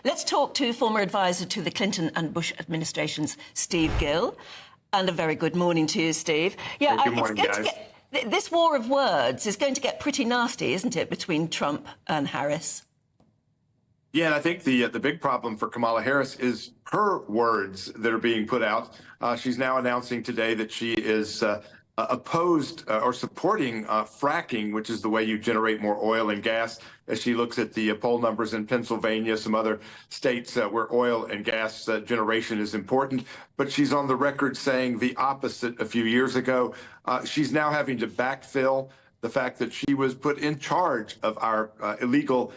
Let's talk to former advisor to the Clinton and Bush administrations, Steve Gill. And a very good morning to you, Steve. Yeah, good morning, guys. This war of words is going to get pretty nasty, isn't it, between Trump and Harris? Yeah, and I think the big problem for Kamala Harris is her words that are being put out. She's now announcing today that she is opposed or supporting fracking, which is the way you generate more oil and gas, as she looks at the poll numbers in Pennsylvania, some other states where oil and gas generation is important. But she's on the record saying the opposite a few years ago. She's now having to backfill the fact that she was put in charge of our illegal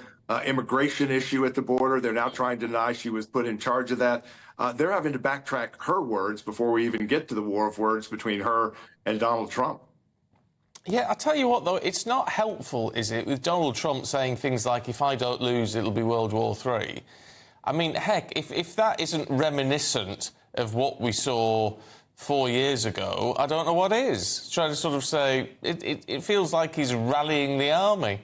immigration issue at the border. They're now trying to deny she was put in charge of that. They're having to backtrack her words before we even get to the war of words between her and Donald Trump. Yeah, I'll tell you what, though, it's not helpful, is it, with Donald Trump saying things like, if I don't lose, it'll be World War III. I mean, heck, if that isn't reminiscent of what we saw 4 years ago, I don't know what is. Trying to sort of say, it feels like he's rallying the army.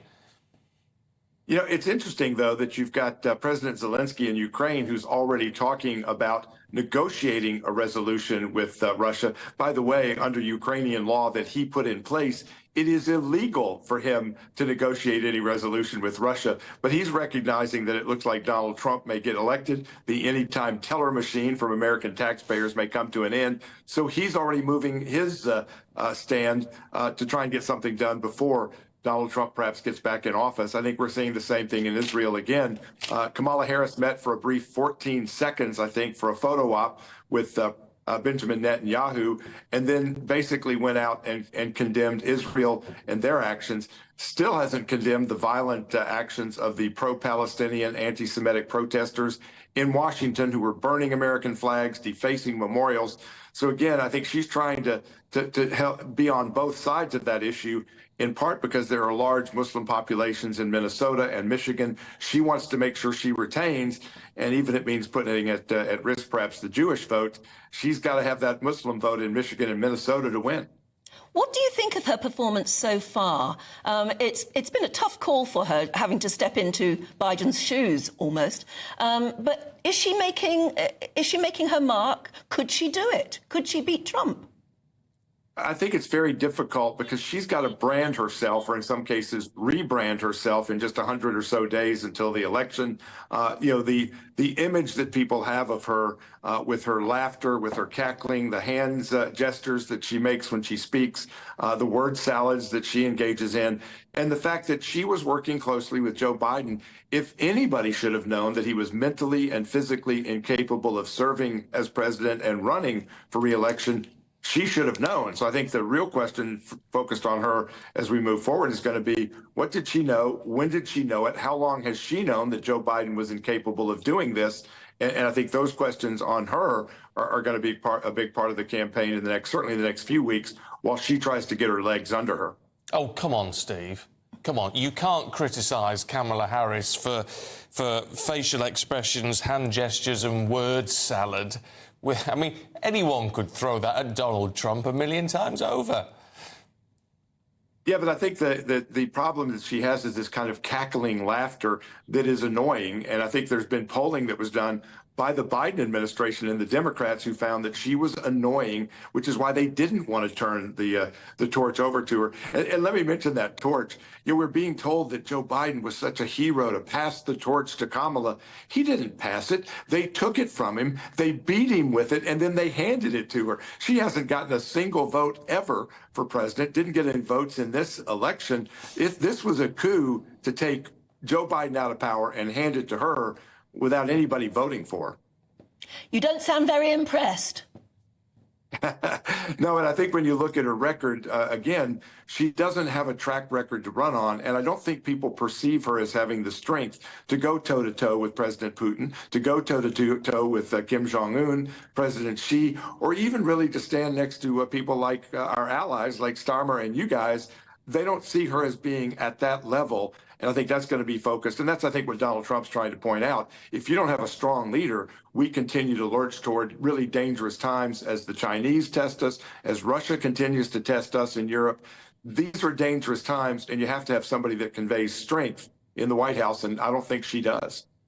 You know, it's interesting, though, that you've got President Zelensky in Ukraine, who's already talking about negotiating a resolution with Russia. By the way, under Ukrainian law that he put in place, it is illegal for him to negotiate any resolution with Russia. But he's recognizing that it looks like Donald Trump may get elected. The anytime teller machine from American taxpayers may come to an end. So he's already moving his stand to try and get something done before Donald Trump perhaps gets back in office. I think we're seeing the same thing in Israel again. Kamala Harris met for a brief 14 seconds, I think, for a photo op with Benjamin Netanyahu, and then basically went out and condemned Israel and their actions. Still hasn't condemned the violent actions of the pro-Palestinian anti-Semitic protesters in Washington who were burning American flags, defacing memorials. So again, I think she's trying to help be on both sides of that issue, in part because there are large Muslim populations in Minnesota and Michigan. She wants to make sure she retains, and even if it means putting at risk perhaps the Jewish vote, she's got to have that Muslim vote in Michigan and Minnesota to win. What do you think of her performance so far? It's been a tough call for her, having to step into Biden's shoes almost. But is she making her mark? Could she do it? Could she beat Trump? I think it's very difficult because she's got to brand herself, or in some cases rebrand herself, in just 100 or so days until the election. You know, the image that people have of her with her laughter, with her cackling, the hands gestures that she makes when she speaks, the word salads that she engages in, and the fact that she was working closely with Joe Biden. If anybody should have known that he was mentally and physically incapable of serving as president and running for re-election, she should have known. So I think the real question focused on her as we move forward is going to be, what did she know? When did she know it? How long has she known that Joe Biden was incapable of doing this? And I think those questions on her are going to be a big part of the campaign in certainly the next few weeks, while she tries to get her legs under her. Oh, come on, Steve. Come on. You can't criticise Kamala Harris for facial expressions, hand gestures and word salad. I mean, anyone could throw that at Donald Trump a million times over. Yeah, but I think the problem that she has is this kind of cackling laughter that is annoying. And I think there's been polling that was done by the Biden administration and the Democrats who found that she was annoying, which is why they didn't want to turn the torch over to her. And let me mention that torch. You know, we're being told that Joe Biden was such a hero to pass the torch to Kamala. He didn't pass it. They took it from him. They beat him with it, and then they handed it to her. She hasn't gotten a single vote ever for president, didn't get any votes in this election. If this was a coup to take Joe Biden out of power and hand it to her without anybody voting for her. You don't sound very impressed. No, and I think when you look at her record, again, she doesn't have a track record to run on, and I don't think people perceive her as having the strength to go toe-to-toe with President Putin, to go toe-to-toe with Kim Jong-un, President Xi, or even really to stand next to people like our allies, like Starmer and you guys. They don't see her as being at that level. And I think that's going to be focused. And that's, I think, what Donald Trump's trying to point out. If you don't have a strong leader, we continue to lurch toward really dangerous times as the Chinese test us, as Russia continues to test us in Europe. These are dangerous times, and you have to have somebody that conveys strength in the White House, and I don't think she does.